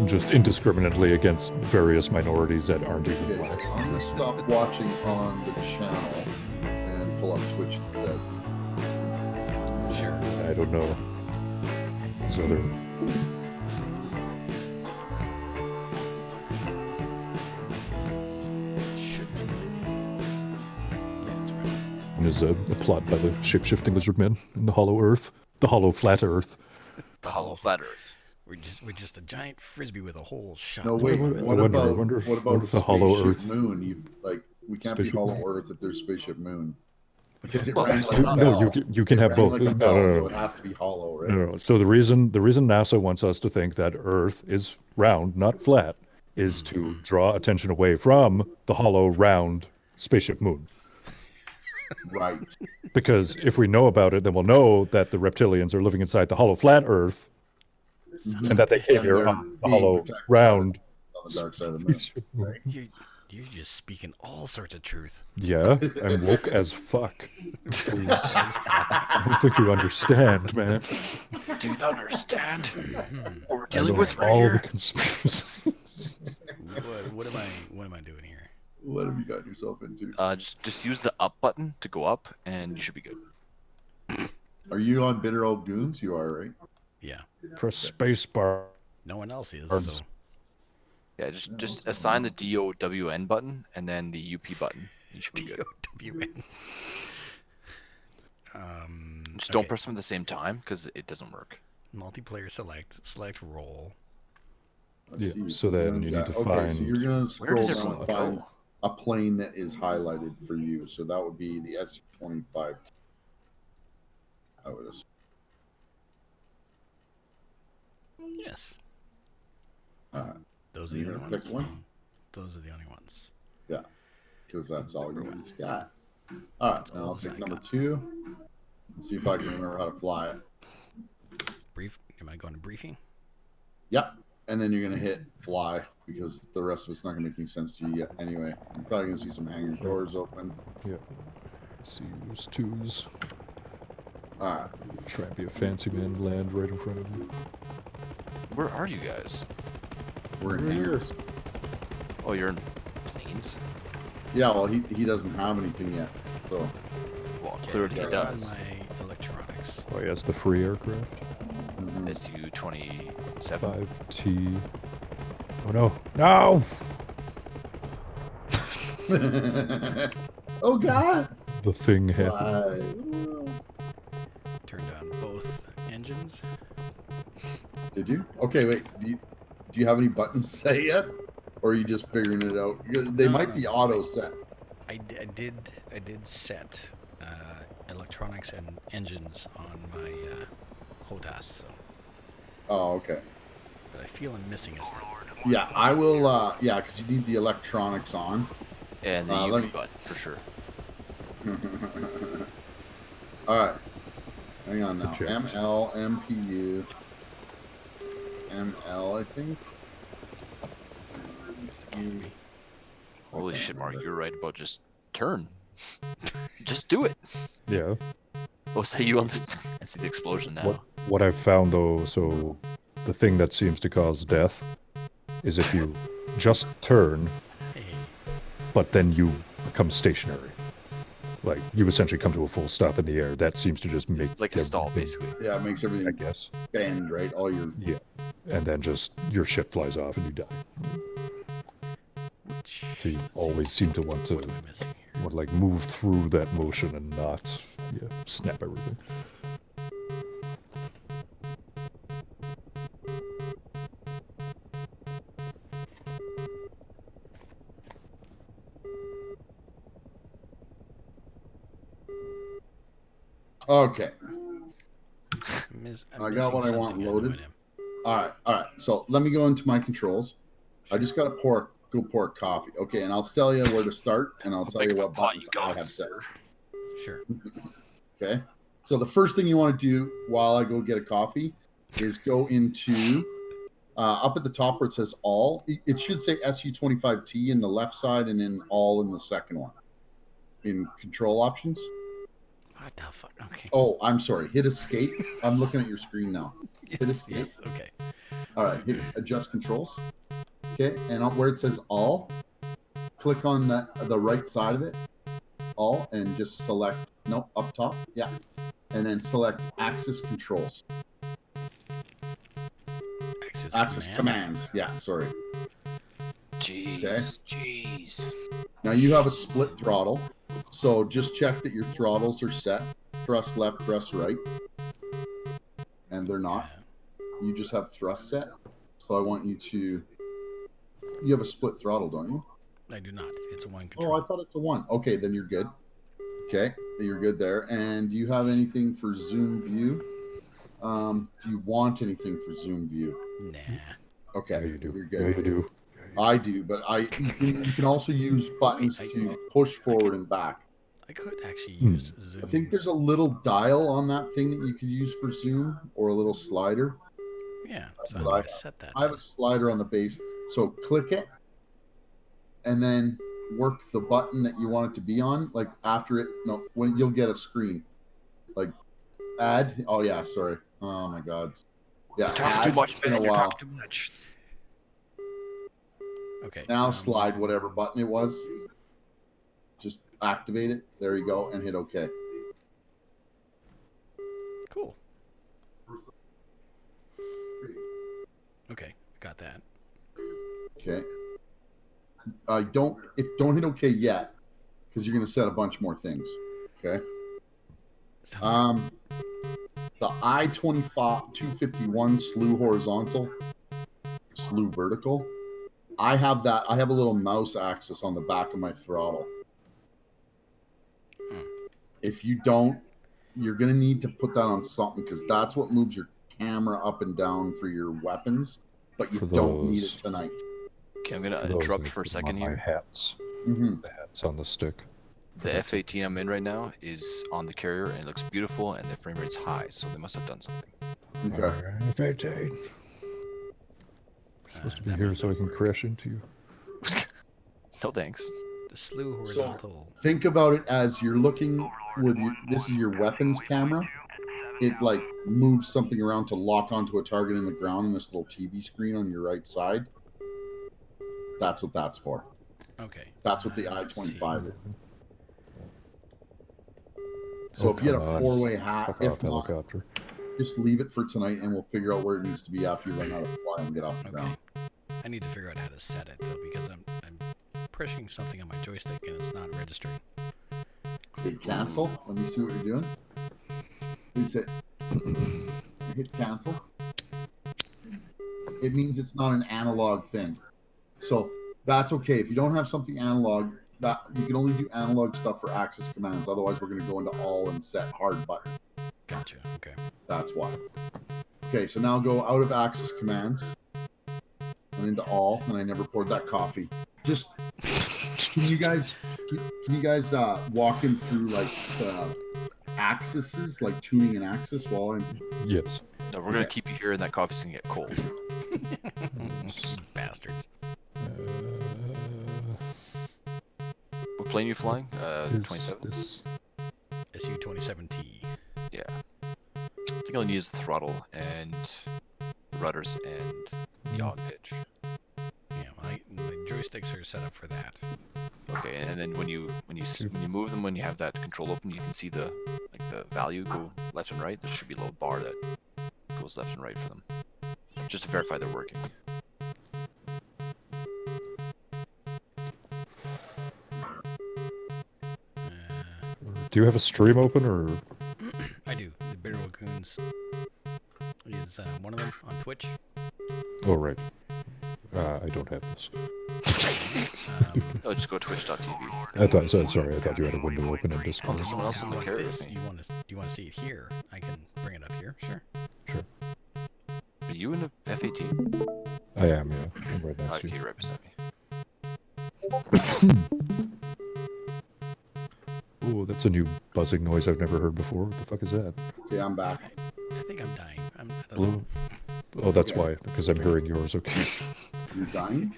just indiscriminately against various minorities that aren't even Okay, black. so I'm gonna stop watching on the channel and pull up Twitch instead. Sure. I don't know. There's other. Should be. Yeah, that's right. And is a plot by the shape-shifting lizard men in the Hollow Earth, the Hollow Flat Earth. The Hollow Flat Earth. We're just a giant frisbee with a hole shot. No, in the wait. middle of it. What wonder about if the Hollow Spaceship Earth- Moon? We can't Spaceship be Hollow Moon? Earth if there's Spaceship Moon. Because it Well, rang like a no, bell. you can It have rang both. like a No, bell, no, no. so it has to be hollow, right? No. So the reason NASA wants us to think that Earth is round, not flat, is to draw attention away from the hollow, round Spaceship Moon. Right. Because if we know about it, then we'll know that the reptilians are living inside the hollow, flat Earth, and that they came And here they're on the being hollow, protected round. On the dark side of the moon. Spaceship Moon. You're just speaking all sorts of truth. Yeah, I'm woke as fuck. Please. I don't think you understand, man. Do you not understand what we're I dealing know with right all here? the conspiracies. What am I doing here? What have you got yourself into? Just use the up button to go up, and you should be good. Are you on Bitter Old Goons? You are, right? Yeah. Press spacebar. No one else is. Birds. So Yeah, just assign the DOWN button and then the UP button. You should be good. DOWN. Just don't okay. press them at the same time because it doesn't work. Multiplayer select role. Let's Yeah, see. so then you need to Okay, so find- you're gonna Where scroll did down everyone and find go? a plane that is highlighted for you. So that would be the SU-25. I would assume. Yes. Those are You're the gonna only pick ones. one? Those are the only ones. Yeah, because that's all you guys got. All right, now I'll all take I number got. 2 and see if I can remember how to fly it. Am I going to briefing? Yep, and then you're gonna hit fly because the rest of it's not gonna make any sense to you yet. Anyway, you're probably gonna see some hanging doors open. Yeah. See, there's twos. All right, Try and be a fancy man, land right in front of you. Where are you guys? we're in hangars. Oh, you're in planes? Yeah, well, he doesn't have anything yet, so Well, clearly he On does. my electronics. Oh, yes, the free aircraft. mhm. SU-27. 5T. Oh, no. No! Oh God! The thing happened. Why? Turned on both engines. Did you? Okay, wait. Do you have any buttons set yet, or are you just figuring it out? They No, might no, be no. auto set. I did set electronics and engines on my HOTAS, so, Oh, okay. but I feel I'm missing a step. Yeah, I will. Yeah, because you need the electronics on. And the let UP me- button, for sure. All right. Hang on now. Eject. ML, MPU, ML, I think. Holy shit, Mark, you're right about just turn. Just do it. Yeah. Oh, say you on the... I see the explosion now. What I've found, though, so the thing that seems to cause death is if you just turn, Hey, but then you become stationary. Like, you essentially come to a full stop in the air. That seems to just make... Like a stall, everything, basically. Yeah, it makes I everything guess. bend, right? All your Yeah. And then just your shit flies off and you die. which So you let's see, always seem to want to, what am I missing here? like, move through that motion and not, snap everything. Okay. I'm I got what I missing want something, loaded. no idea. All right. So let me go into my controls. I just got to go pour coffee. Okay, and I'll tell you where to start, and I'll tell you what buttons I have set. Sure. Okay. So the first thing you want to do while I go get a coffee is go into up at the top where it says all. It should say SU-25T in the left side and then all in the second one. In control options. What the fuck? Okay. Oh, I'm sorry. Hit escape. I'm looking at your screen now. Hit Yes, escape. yes, okay. All right, hit adjust controls. Okay, and where it says all, click on the right side of it, all, and just select, nope, up top, yeah. And then select access controls. Access commands. Yeah, sorry. Jeez, jeez. Now you have a split throttle, so just check that your throttles are set. Thrust left, thrust right. And they're not. You just have thrust set. So I want you to... You have a split throttle, don't you? I do not. It's a 1 control. Oh, I thought it's a 1. Okay, then you're good. Okay, you're good there. And do you have anything for zoom view? Do you want anything for zoom view? Nah. Okay, Yeah, you do. You're good. Yeah, you do. I do, but you can also use buttons to push forward and back. I could actually use zoom. I think there's a little dial on that thing that you could use for zoom, or a little slider. Yeah, so But I'm going to set that. I have a slider on the base, so click it, and then work the button that you want it to be on. Like after it, no, when you'll get a screen, like add. Oh yeah, sorry. Oh my God. Yeah, You're talking too much, in a man. You're while. talking too much. Okay. Now slide whatever button it was. Just activate it. There you go, and hit OK. Cool. Okay, got that. Okay. Don't hit OK yet, because you're going to set a bunch more things. Okay. The I-25 251 slew horizontal, slew vertical. I have that. I have a little mouse axis on the back of my throttle. If you don't, you're going to need to put that on something, because that's what moves your camera up and down for your weapons, but you don't need it tonight. Okay, I'm going to interrupt for a second My here. hats. Mm-hmm. The hats on the stick. The F-18 I'm in right now is on the carrier, and it looks beautiful, and the frame rate's high, so they must have done something. Okay. F-18. Supposed to be here so I can crash into you. No thanks. The slew horizontal. So think about it as you're looking with your, this is your weapons camera. It like moves something around to lock onto a target in the ground on this little TV screen on your right side. That's what that's for. Okay. That's what the I-25 is. So if you had a four-way hat, Fuck if off, not, helicopter. just leave it for tonight and we'll figure out where it needs to be after you learn how to fly and get off the ground. I need to figure out how to set it though, because I'm pushing something on my joystick and it's not registering. Hit cancel. Let me see what you're doing. Please hit cancel. It means it's not an analog thing. So that's okay. If you don't have something analog, that you can only do analog stuff for access commands. Otherwise, we're going to go into all and set hard button. Gotcha. Okay. That's why. Okay, so now go out of access commands and into all. And I never poured that coffee. Just can you guys walk him through like axes, like tuning an axis while I'm. Yes. No, we're going to keep you here, and that coffee's going to get cold. Bastards. What plane are you flying? 27? SU-27T. Yeah. I think all you need is the throttle and the rudders and the yaw pitch. Yeah, my joysticks are set up for that. Okay, and then when you move them, when you have that control open, you can see the value go left and right. There should be a little bar that goes left and right for them, just to verify they're working. Do you have a stream open or? I do. The Bitter Raccoons is one of them on Twitch. Oh right. I don't have this. Oh, just go to twitch.tv. I thought. Sorry, I thought you had a window open in Oh, Discord. there's someone else on the Like carrier this, with me. you want to see it here? I can bring it up here. Sure. Sure. Are you in the F-18? I am. Yeah. I'm right next to Okay, you. right beside me. Oh, that's a new buzzing noise I've never heard before. What the fuck is that? Okay, I'm back. I think I'm dying. I don't know. Blue? Oh, that's why. Because I'm hearing yours. Okay. You're dying?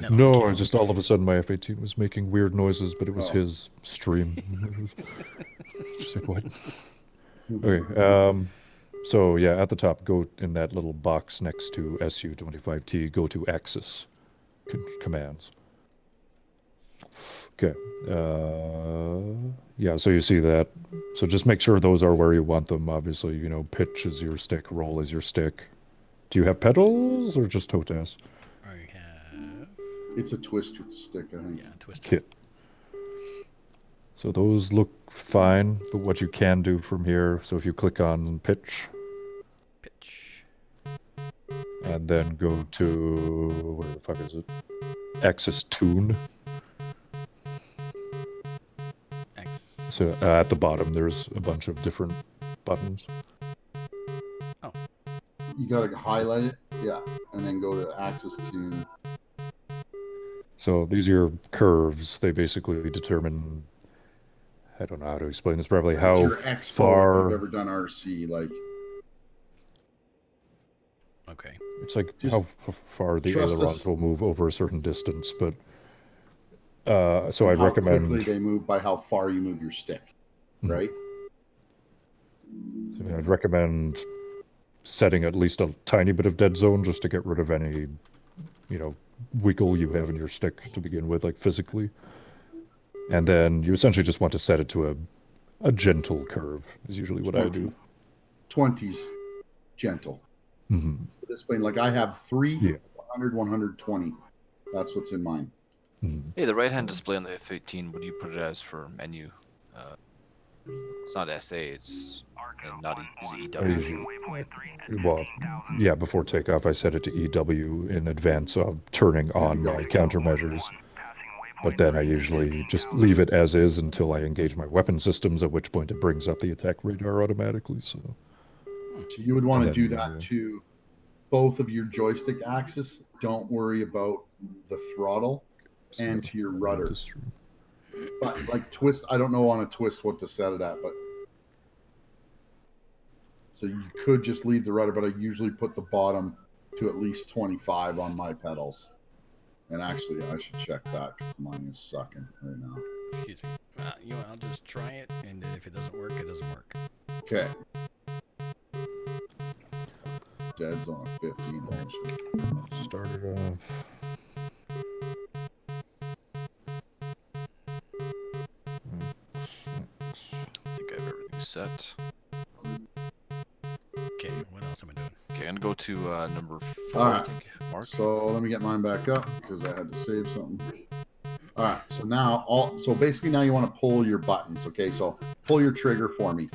No, I just all of a sudden my F-18 was making weird noises, but it was Oh. his stream. Just like what? Okay. So yeah, at the top, go in that little box next to SU25T. Go to Axis commands. Okay. Yeah, so you see that. So just make sure those are where you want them. Obviously, you know, pitch is your stick, roll is your stick. Do you have pedals or just HOTAS? I have It's a twister stick, I think. yeah, twist. Kit. So those look fine, but what you can do from here, so if you click on pitch Pitch. and then go to, where the fuck is it? Axis tune. X. So at the bottom, there's a bunch of different buttons. You gotta highlight it, yeah, and then go to Axis Tune. So these are your curves. They basically determine, I don't know how to explain this properly, It's how your expo if far, you've ever done RC, like Okay. it's like Just how far the trust ailerons us. will move over a certain distance, but so I'd how recommend, quickly they move by how far you move your stick, Mhm. right? I'd recommend setting at least a tiny bit of dead zone just to get rid of any, you know, wiggle you have in your stick to begin with, like physically. And then you essentially just want to set it to a gentle curve, is usually what I do. 20's gentle. Hmm. This plane, like I have 3, Yeah. 100, 120. That's what's in mine. Hmm. Hey, the right-hand display on the F18, what do you put it as for menu? It's not SA, it's not is it I EW? usually, well, yeah, before takeoff, I set it to EW in advance of turning on my countermeasures. But then I usually just leave it as is until I engage my weapon systems, at which point it brings up the attack radar automatically. So So you would want to And do then, that to both of your joystick axis. Don't worry about the throttle and to your rudder. But like twist, I don't know on a twist what to set it at, but so you could just leave the rudder, but I usually put the bottom to at least 25 on my pedals. And actually, I should check that because mine is sucking right now. Excuse me. You know, I'll just try it, and then if it doesn't work, it doesn't work. Okay. Dead zone at 15. Actually. Started off. I think I have everything set. Okay, what else am I doing? Okay, I'm gonna go to number 4, All I right. think. Mark. So let me get mine back up because I had to save something. All right. So now, so basically now you want to pull your buttons. Okay. So pull your trigger for me,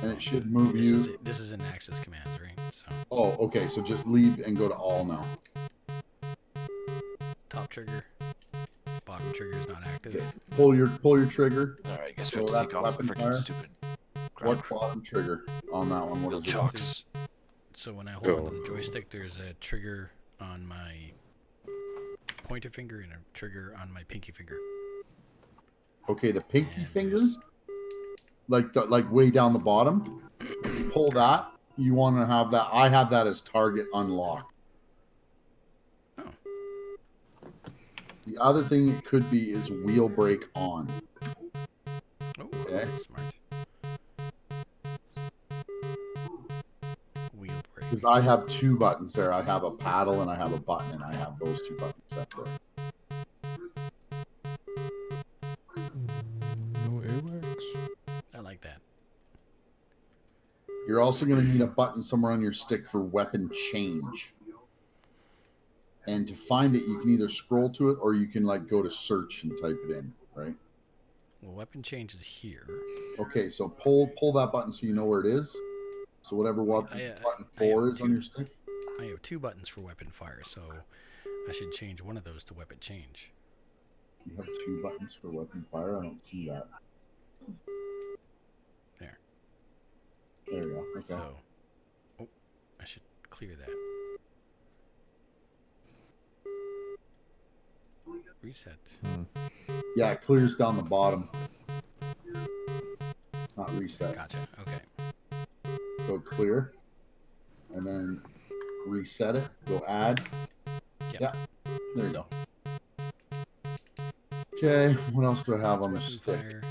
and it should move you. This is in Axis commands, right? So Oh, okay. So just leave and go to all now. top trigger, bottom trigger is not active. Okay. Pull your trigger. All right, I guess we So have to that take off the weapon freaking fire? stupid What bottom trigger on that one? What wheel is it? chocks. So when I hold on the joystick, there's a trigger on my pointer finger and a trigger on my pinky finger. Okay, the pinky And finger, there's- like way down the bottom. If you pull that, you want to have that. I have that as target unlock. Oh. The other thing it could be is wheel brake on. Oh, Okay. that's smart. Wheel brake. Because I have 2 buttons there. I have a paddle and I have a button, and I have those 2 buttons set there. No AWACS. I like that. You're also going to need a button somewhere on your stick for weapon change. And to find it, you can either scroll to it or you can like go to search and type it in, right? Well, weapon change is here. Okay, so pull that button so you know where it is. So whatever button I 4 have is on 2. your stick. I have 2 buttons for weapon fire, so I should change one of those to weapon change. You have 2 buttons for weapon fire. I don't see that. There. There you go. Okay. So, oh, I should clear that. Reset. Yeah, it clears down the bottom. Not reset. Gotcha. Okay. Go clear. And then reset it. Go add. Yep. Yeah. There you go. Okay, what else do I have on the Weapon stick? fire.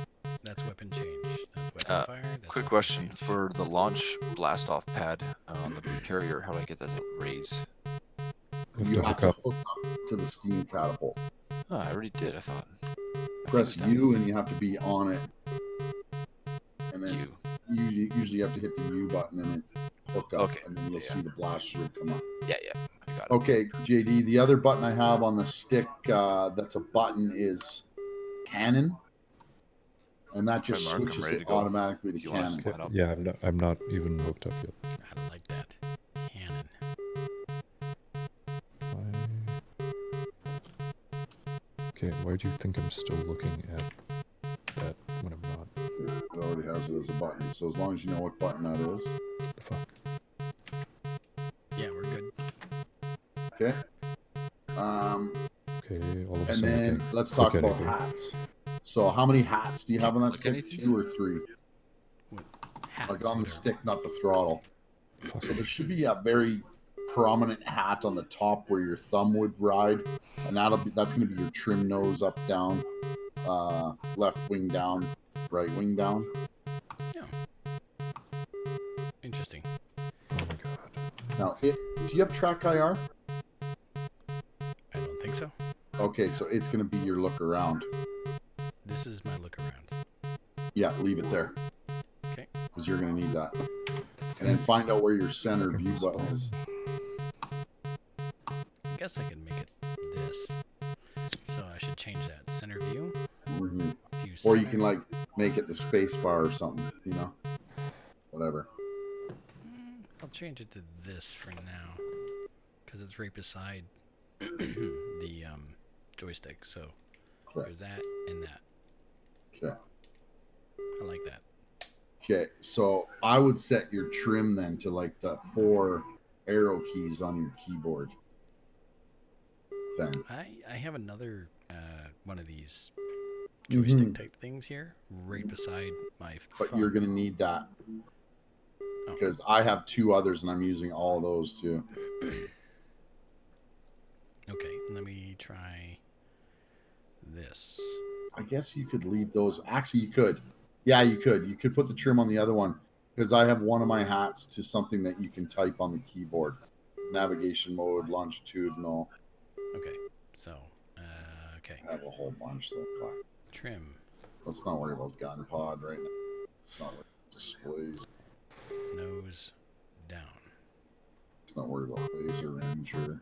That's weapon change. That's weapon fire. That's Quick not question right. for the launch blast off pad on the carrier. How do I get that to raise? You have to hook hook up to the steam catapult. Oh, I already did. I thought. I think Press it's down. U and you have to be on it. And then U. you usually have to hit the U button and then hook up, Okay. and then you'll Yeah. see the blast shield come up. Yeah, I got it. Okay, JD, the other button I have on the stick that's a button is cannon. And that just Mark, I'm switches ready it to go. automatically to If you want cannon. to line up. Yeah, I'm not even hooked up yet. I like that. Cannon. Okay, why do you think I'm still looking at that when I'm not? It already has it as a button. So as long as you know what button that is. The fuck? Yeah, we're good. Okay. Okay, all of a And sudden I then can't let's click talk about anything. hats. So how many hats do you have on that Click stick? anything? 2 or 3? Hats, Like on the whatever. stick, not the throttle. Fuck. So there should be a very prominent hat on the top where your thumb would ride, and that's going to be your trim nose up, down, left wing down, right wing down. Yeah. Interesting. Oh my god. Now, do you have track IR? I don't think so. Okay, so it's going to be your look around. This is my look around. Yeah, leave it there. Okay. Because you're going to need that. And then find out where your center view button is. I guess I could make it this. So I should change that. Center view. Hmm. View Or you center. can like make it the space bar or something, you know? Whatever. I'll change it to this for now. Because it's right beside the joystick. So Correct. there's that and that. Okay. I like that. Okay, so I would set your trim then to like the 4 arrow keys on your keyboard. Then. I have another one of these joystick type things here right beside my But thumb. you're going to need that. Oh. Because I have 2 others and I'm using all those too. Okay, let me try this. I guess you could leave those. Actually, you could. Yeah, you could. You could put the trim on the other one. Because I have one of my hats to something that you can type on the keyboard. Navigation mode, longitudinal. Okay, so, okay. I have a whole bunch. So Trim. let's not worry about gun pod right now. Let's not worry about displays. Nose down. Let's not worry about laser ranger.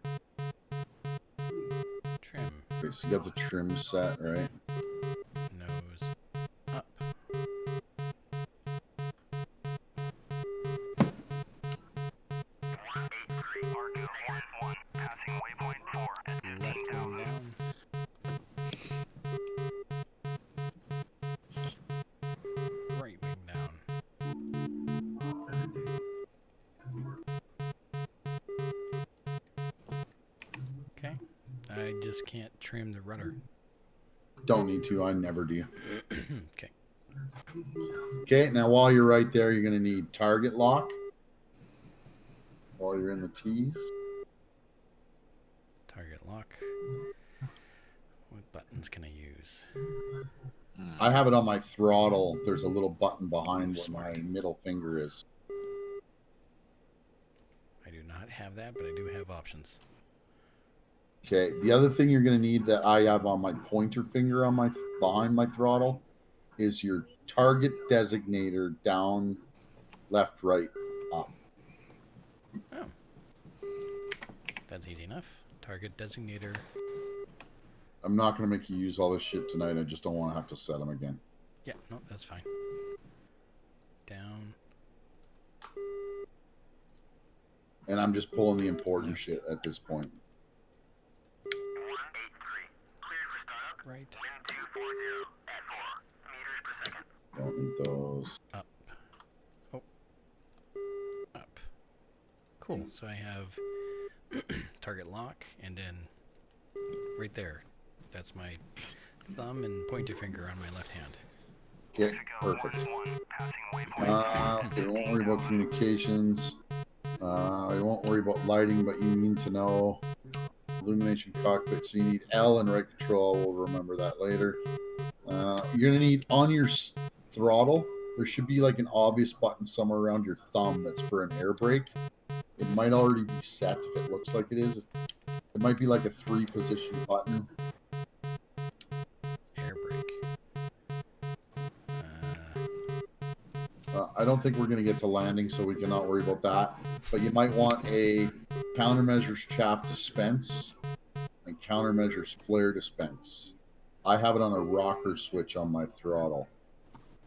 Trim. Okay, so you got the trim set, right? Nose up. Left wing down. Right wing down. Okay. I just can't trim the rudder. Don't need to. I never do. Okay. Okay, now while you're right there, you're going to need target lock. While you're in the T's. Target lock. What buttons can I use? I have it on my throttle. There's a little button behind where my middle finger is. I do not have that, but I do have options. Okay, the other thing you're going to need that I have on my pointer finger on my behind my throttle is your target designator down, left, right, up. Oh. That's easy enough. Target designator. I'm not going to make you use all this shit tonight. I just don't want to have to set them again. Yeah, no, that's fine. Down. And I'm just pulling the important shit at this point. Right. Don't need those. Up. Oh. Up. Cool. So I have target lock, and then right there. That's my thumb and pointer finger on my left hand. Okay, perfect. We won't worry about communications. We won't worry about lighting, but you need to know illumination cockpit. So you need L and right control. We'll remember that later. You're going to need on your throttle. there should be like an obvious button somewhere around your thumb that's for an air brake. It might already be set if it looks like it is. It might be like a 3-position button. Air brake. I don't think we're going to get to landing, so we cannot worry about that. But you might want a countermeasures chaff dispense and countermeasures flare dispense. I have it on a rocker switch on my throttle.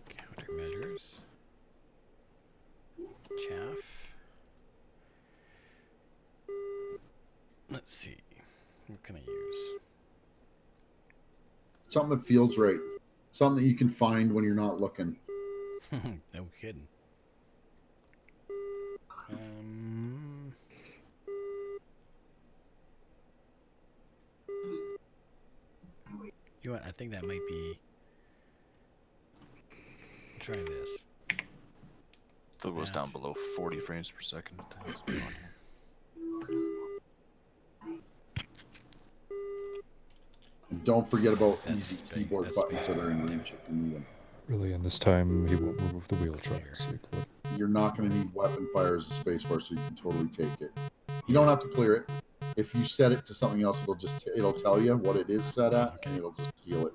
Countermeasures. Chaff. Let's see. What can I use? Something that feels right. Something that you can find when you're not looking. No kidding. You know what? I think that might be. Try this. Still goes down below 40 frames per second. What the hell's going on here? And don't forget about That's easy big. keyboard That's buttons big. that are in range if you need them. Really, and this time he won't move the wheel tracks. Like, what? You're not going to need weapon fire as a spacebar, so you can totally take it. You don't have to clear it. If you set it to something else, it'll tell you what it is set at, and it'll just heal it.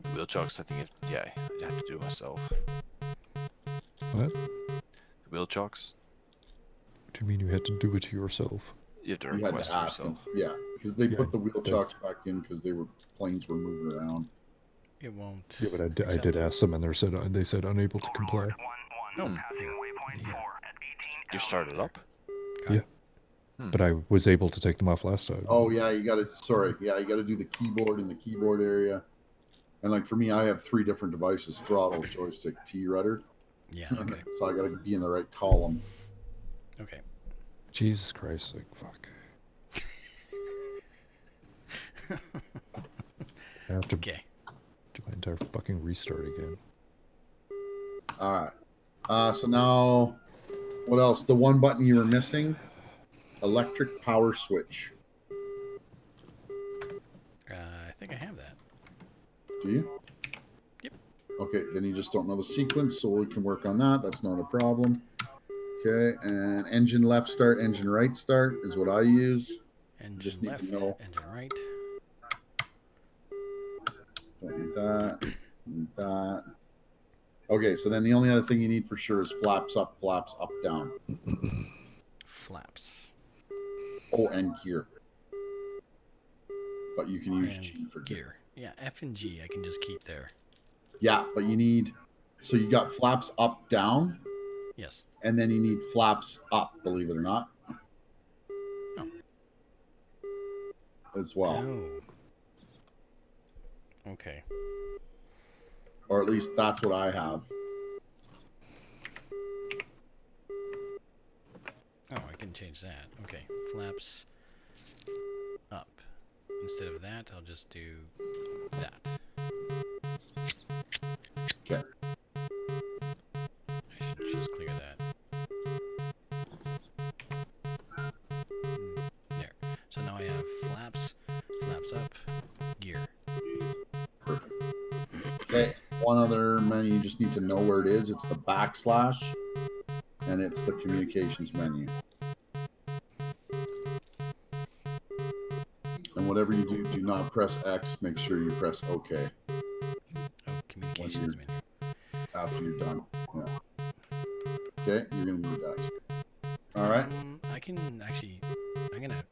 The wheel chocks, I think, I have to do it myself. What? The wheel chocks, Do you mean you had to do it to yourself? you have to You had request to it ask them. yourself. Yeah, because they Yeah, put the wheel they- chocks back in because planes were moving around. It won't. Yeah, but I accept did it. ask them, and they said unable to comply. Oh, You started up? got Yeah. it. But I was able to take them off last time. Oh yeah, you got to do the keyboard in the keyboard area. And like for me, I have 3 different devices: throttle, joystick, T rudder. Yeah. Okay. So I got to be in the right column. Okay. Jesus Christ, like, fuck. I have to Okay. do my entire fucking restart again. All right. So now, what else? The one button you were missing: electric power switch. I think I have that. Do you? Yep. Okay, then you just don't know the sequence, so we can work on that. That's not a problem. Okay, and engine left start, engine right start is what I use. Engine Just need to left. know. Engine right. Don't need that. Need that. Okay, so then the only other thing you need for sure is flaps up, down. Flaps. Oh, and gear. But you can use And G for gear. gear. Yeah, F and G I can just keep there. Yeah, but you need. So you got flaps up, down, Yes. and then you need flaps up. Believe it or not. Oh. As well, Oh. Okay. or at least that's what I have. Oh, I can change that. Okay. Flaps up. Instead of that, I'll just do that. Okay. I should just clear that. There. So now I have flaps up, gear. Perfect. Okay. One other menu you just need to know where it is. It's the backslash, and it's the communications menu. And whatever you do, do not press X. Make sure you press OK Oh, communications menu. after you're done. Yeah. Okay, you're gonna need that. All right. I can actually. I'm gonna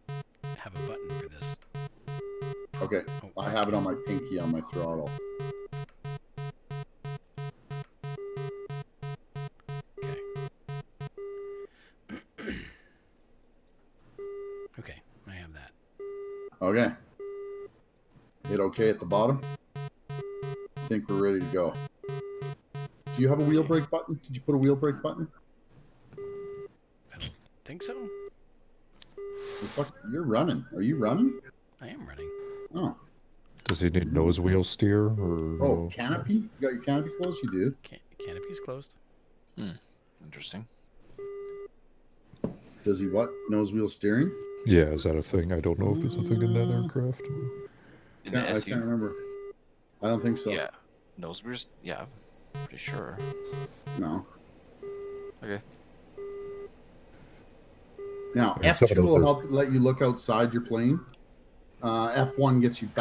have a button for this. Okay. Oh, I have it on my pinky on my throttle. Okay. Okay, I have that. Okay. Hit OK at the bottom. I think we're ready to go. Do you have a wheel brake button? Did you put a wheel brake button? Think so? You're running. Are you running? I am running. Oh. Does he need nose wheel steer or? Oh, no? canopy? You got your canopy closed? You do. Canopy's closed. Interesting. Does he what? Nose wheel steering? Yeah, is that a thing? I don't know if it's a thing in that aircraft. In the I SU, can't remember. I don't think so. yeah. Nose wheels, yeah. Pretty sure. No. Okay. Now, Yeah, some of F2 those will are- help let you look outside your plane. F1 gets you back